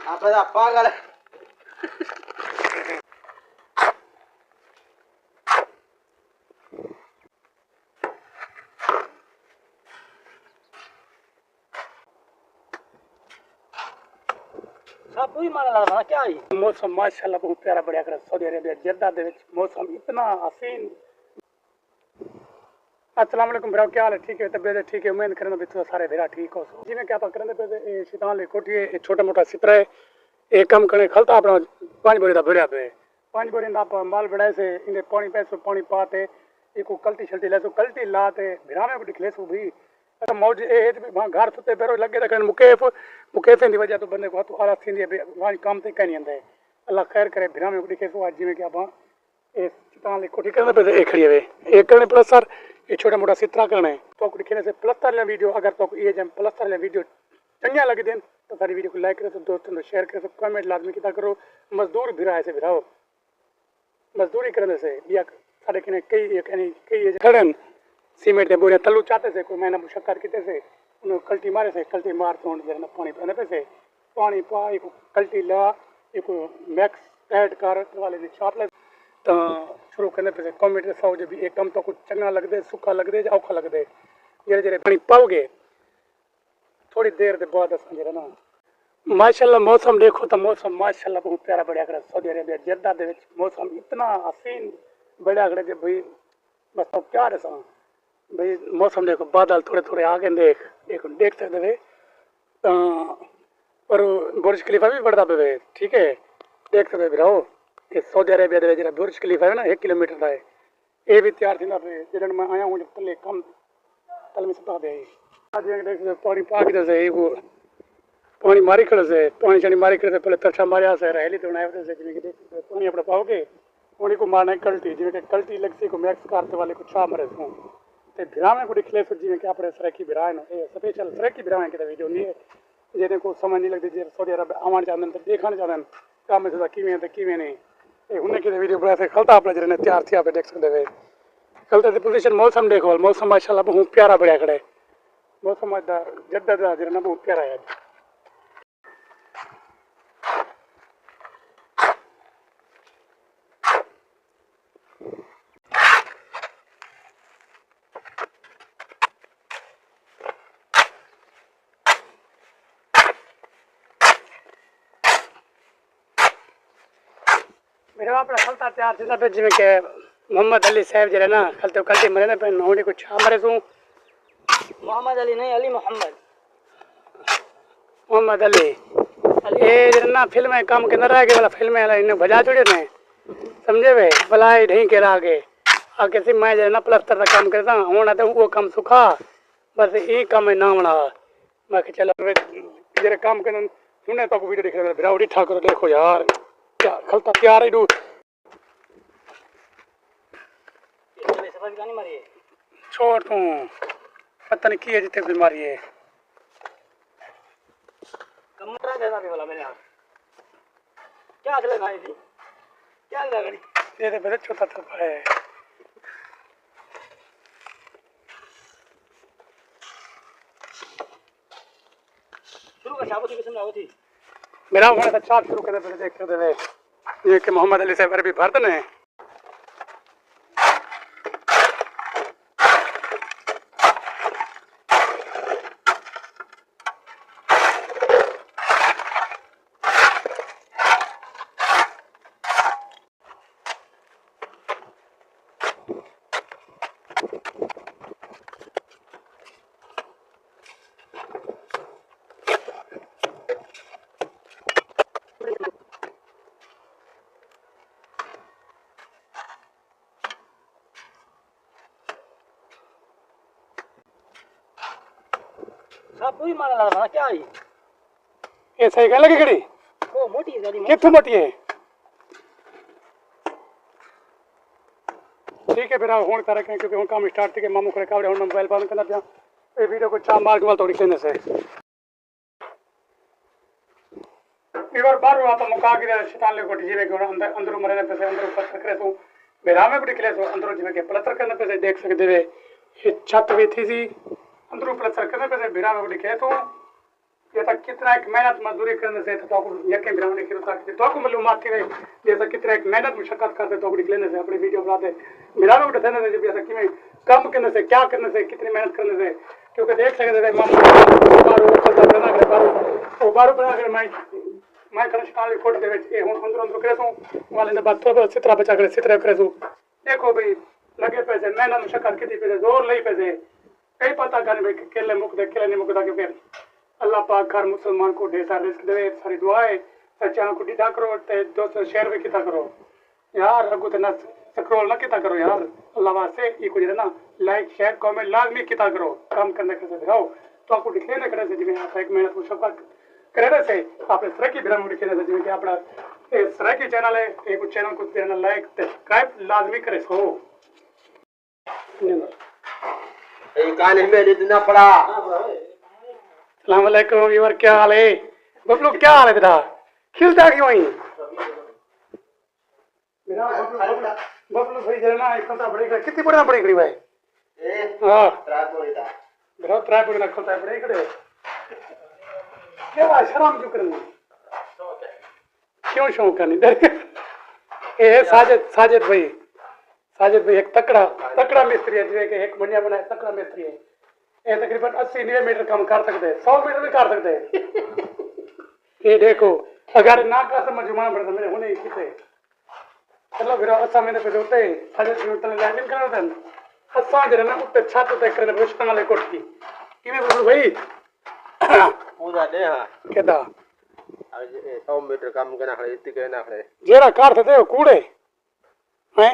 आप पागल सब पूरी मारने लगा था क्या ही मौसम माशाल्लाह बहुत प्यारा बढ़िया कर सऊदी अरेबिया जद्दा दे विच मौसम इतना हसीन। अस्सलाम वालेकुम भरा क्या हाल है ठीक है तबीयत ठीक है उम्मीद करना भी तो सारे भरा ठीक हो जिवें क्या करने पे शैतान ले कोठी छोटा मोटा सितरा है एक कम करने खलता अपना 5 बोरी दा भरया पे 5 बोरी दा माल बढ़ाए से इने पानी पैसो पानी पाते इको कल्टी छल्टी ले सो कल्टी लाते भिरा में दिखले सो भी मौज ए भी घर सुते पेरो लगे रखन मुकेफ दी वजह तो बंदे को तो आला थी वहां काम ते कहीं नहीं अल्लाह खैर करे भिरा में दिखे सो आज जिवें कि आप ए शैतान ले कोठी करने पे एक खड़ी है एक करने प्लस सर ये छोटा मोटा सितरा करना है तो दिखने से प्लस्तर ले वीडियो अगर तो ये जम प्लस्तर ले वीडियो चंगा लगे देन तो सारी वीडियो को लाइक करो तो दोस्तों को शेयर करो कमेंट लाजमी किया करो मजदूर भिरा ऐसे भिराओ मजदूरी करने से या साढ़े किने कई खड़न सीमेंट के बोरियां तलू चाहते से कोई मैंने मुशक्कत किते से उन्हें कल्टी मारे से कल्टी मार तो जरा पानी पाने पे से पानी पा एक कल्टी ला एक मैक्स ऐड कर वाले ने छाप ले तो शुरू करने पे से कमेंट के सौ जो भी एक कम तो कुछ चंगा लगदे सुखा लगदे या औखा लगदे जेरे जेरे पानी पाओगे थोड़ी देर के बाद जरा ना माशाल्लाह मौसम देखो तो मौसम माशाल्लाह बहुत प्यारा बढ़िया कर सऊदी अरेबिया जद्दा दे विच मौसम इतना हसीन बढ़िया करे जे भाई बस तो प्यार है भाई मौसम देखो बादल थोड़े थोड़े आगे देख सकते थे और बुर्ज खलीफा भी बढ़ता पे ठीक है देख सकते भी रहो कि सऊदी अरेबिया दे जरा बुर्ज खलीफा है ना 1 किलोमीटर का है ये भी तैयार थी पे जडन मैं आया हूँ जब तले कम तल में सता दे आज देख सकते पानी पा के से वो पानी मारी खड़े से पानी छानी मारी खड़े से पहले तरछा मारिया से रहली तो बनाए थे जिवें कि देख सकते पानी अपना पाओगे पानी को मारना कल्टी जिवें कि कल्टी लगसी को मैक्स करते वाले को छा मरे सो ते भिरा में को दिखले सो जिवें कि अपने सराकी भिरा है ना ये स्पेशल सराकी भिरा है कि वीडियो नहीं है जेने को समझ नहीं लगती जे सऊदी अरब आवन चाहते तो देखना चाहते काम से किवें ते किवें नहीं ए उन्हें के वीडियो बना से खलता अपने जरे तैयार थी आप देख सकते वे खलते दी पोजीशन मौसम देखो मौसम माशाल्लाह बहुत प्यारा बढ़िया खड़े मौसम जद्दा दा जरा बहुत प्यारा है मेरा अपना खलता तैयार थी पे जिवें के मोहम्मद अली साहब जरे ना खलते कल्टी मरे ना पे नोड़ी को छा मरे सू मोहम्मद अली नहीं अली मोहम्मद अली ये जरे ना फिल्म में काम के न रह गए वाला फिल्म है इन्हें बजा छोड़े ने समझे वे भलाई ढी के आगे आगे से मैं जरे ना प्लास्टर का काम करता होना तो वो काम सुखा बस ये काम है ना बना मैं चलो जरे काम करने सुने तो वीडियो देख रहे भिरावड़ी ठाकुर देखो यार क्या खलता तैयार है डू छोड़ तू पता नहीं की है जितने बीमारी है कमरा देना भी वाला मेरे हाथ क्या अगले भाई थी क्या लगा ये तो मेरे छोटा था है शुरू का शाबत की समझाओ थी मेरा होने था चार शुरू करने पहले देख सकते थे ये कि मोहम्मद अली साहब अरबी भारत ने सब पूरी मारने लगा था क्या ही ये सही कहने लगी खड़ी वो मोटी है कितनी मोटी है ठीक है फिर हुन करे क्योंकि हुन काम स्टार्ट थी के मामू करे कावड़े हुन मोबाइल बंद करना पिया ए वीडियो को चा मार के वाल थोड़ी कहने से एक बार बाहर हुआ तो मुका के शैतान ले कोठी जीवे के अंदर अंदर मरने पे से अंदर पत्थर करे तो बेरा में भी निकले तो अंदर जीवे के प्लास्टर करने पे से देख सकते वे ये छत भी थी सी अंदर प्लास्टर करने पे से बेरा में भी निकले तो जैसा कितना एक मेहनत मजदूरी करने से तो यकीन बनाने की रुचि तो मालूमात थी जैसा कितना एक मेहनत मुशक्कत करते तो निकलने से अपनी वीडियो बनाते मेरा भी उठाने से जब ऐसा कि कम करने से क्या करने से कितनी मेहनत करने से क्योंकि देख सकते थे बारू बना कर मैं कर स्टाल कोट दे ए हुन अंदर अंदर करे सो वाले ने बात तो चित्रा बचा कर चित्रा करे सो देखो भाई लगे पैसे मेहनत मुशक्कत कितनी पैसे जोर ले पैसे कई पता कर भाई केले मुक दे केले नहीं मुकदा के फिर अल्लाह पाक हर मुसलमान को ढेर सारा रिस्क दे सारी दुआएं चैनल को डिटा करो ते दोस्तों शेयर भी किता करो यार अगू तो ना स्क्रॉल ना किता करो यार अल्लाह वास्ते ये कुछ ना लाइक शेयर कमेंट लाजमी किता करो काम करने के से रहो तो आपको दिखने करे से जिਵੇਂ आप एक मेहनत मुशक्कत करे से आपने सरकी बिरम दिखने से जिਵੇਂ कि अपना ये सरकी चैनल है एक चैनल को देना लाइक सब्सक्राइब लाजमी करे सो ये गाने में इतना पड़ा। अस्सलाम वालेकुम व्यूअर क्या हाल है बबलू क्या हाल है बेटा खिलता क्यों ही मेरा बबलू भाई जरा एक खता बड़ी कितनी बड़ी बड़ी करी भाई हां ट्राई पूरी खता बड़ी करे क्या शर्म क्यों करनी क्यों शौक करनी ए साजिद भाई एक तकड़ा मिस्त्री है जिसे एक बढ़िया बनाए तकड़ा मिस्त्री है ये तकरीबन 80-90 मीटर कम कर सकते हैं 100 मीटर भी कर सकते हैं ये देखो अगर ना का समझ में पड़ता मेरे होने किसे चलो फिर असा मैंने पे होते साढ़े 3 तले लैंडिंग कर देन असा जरा ना ऊपर छत पे करने रोशना वाले कोठ की किने बोल भाई पूरा दे हां केदा आज 100 मीटर कम करना है इतने करना है जेरा काट थे कूड़े हैं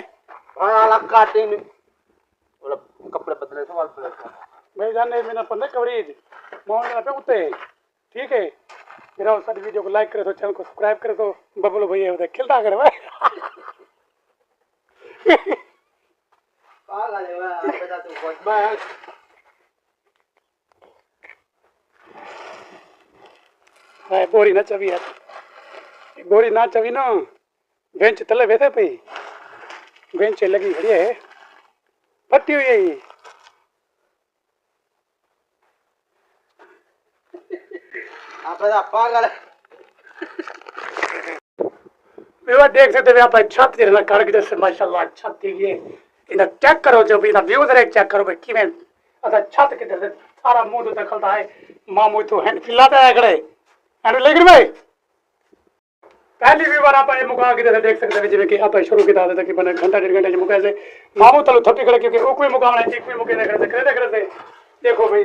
हां अलग काटिंग मतलब कपड़े बदले सवाल पर भाई जाने मैंने पन्ने कवरेज मोहन पे उते ठीक है मेरा सारी वीडियो को लाइक करे तो चैनल को सब्सक्राइब करे तो बबलू भैया उधर खिलता करे भाई पागल है भाई बेटा तू बहुत बस भाई बोरी ना चवी यार बोरी ना चवी ना बेंच तले बैठे पे बेंच लगी खड़ी है फटी हुई है आप पागल व्यू देख सकते हैं आप छत जरा कर जैसे माशाल्लाह छत थी ये इधर चेक करो जब इधर व्यू जरा चेक करो भाई किवें अच्छा छत के जैसे सारा मुंह तो दखलता है मामू तो हैंड फिलाता है खड़े हैंड लेकिन भाई पहली बार आप ये मुका के जैसे देख सकते हैं जिਵੇਂ कि आप शुरू किया था कि बने घंटा 1.5 घंटे मुका से मामू तलो थपी खड़े क्योंकि वो कोई मुकाबला एक भी मुके करे देखो भाई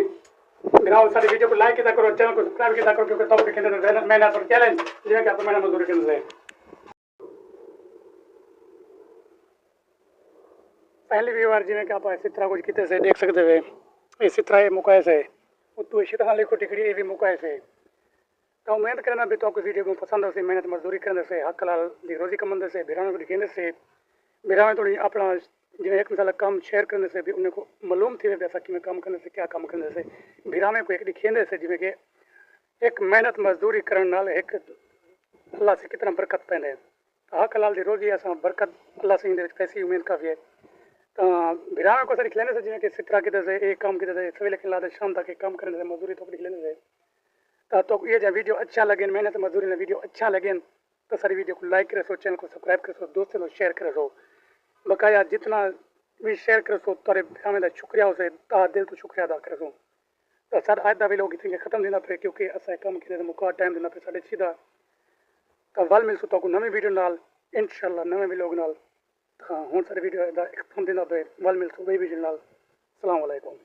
मेरा सारी वीडियो को लाइक किया करो चैनल को सब्सक्राइब किया करो क्योंकि टॉपिक के मैंने पर चैलेंज जिਵੇਂ कि आप मैंने मजदूरी करने से पहली बार जिਵੇਂ कि आप इसी तरह कुछ किते से देख सकते हैं इसी तरह मुकाए से तो इसी तरह लिखो टिकड़ी ये भी मुकाए से तो मेहनत करना भी तो आपको वीडियो को पसंद हो से मेहनत मजदूरी करने से हक हलाल दी रोजी कमाने से बिराने को दिखाने से बिराने थोड़ी अपना जिਵੇਂ एक मिसाल काम शेयर करने से भी उनको मालूम थी वैसा कि मैं काम करने से क्या काम करने से बिराने को एक दिखाने से जिਵੇਂ कि एक मेहनत मजदूरी करने नाल एक अल्लाह से कितना बरकत पैंदे हक हलाल दी रोजी असा बरकत अल्लाह से इंदे पैसी उम्मीद काफ़ी है तो बिराने को दिख लेने से जिਵੇਂ कि सितरा किते से एक काम किते से सवेरे के लाद शाम तक काम करने से मजदूरी तो दिख लेने से तो ये जो वीडियो अच्छा लगे मेहनत मजदूरी ने वीडियो अच्छा लगे तो सारी वीडियो को लाइक करे सो चैनल को सब्सक्राइब करे सो दोस्तों को शेयर करे सो बकाया जितना भी शेयर करे सो तारे हमें शुक्रिया उसे दिल तो शुक्रिया अदा करे सो तो सर आज का भी लोग इतने खत्म देना पे क्योंकि असा काम किए मुका टाइम देना पे साढ़े सीधा तो वल मिल सो तो नवी वीडियो नाल इंशाल्लाह नवे भी लोग नाल हाँ हूँ सारी वीडियो खत्म देना पे वल मिल सो वही वीडियो नाल अस्सलाम वालेकुम।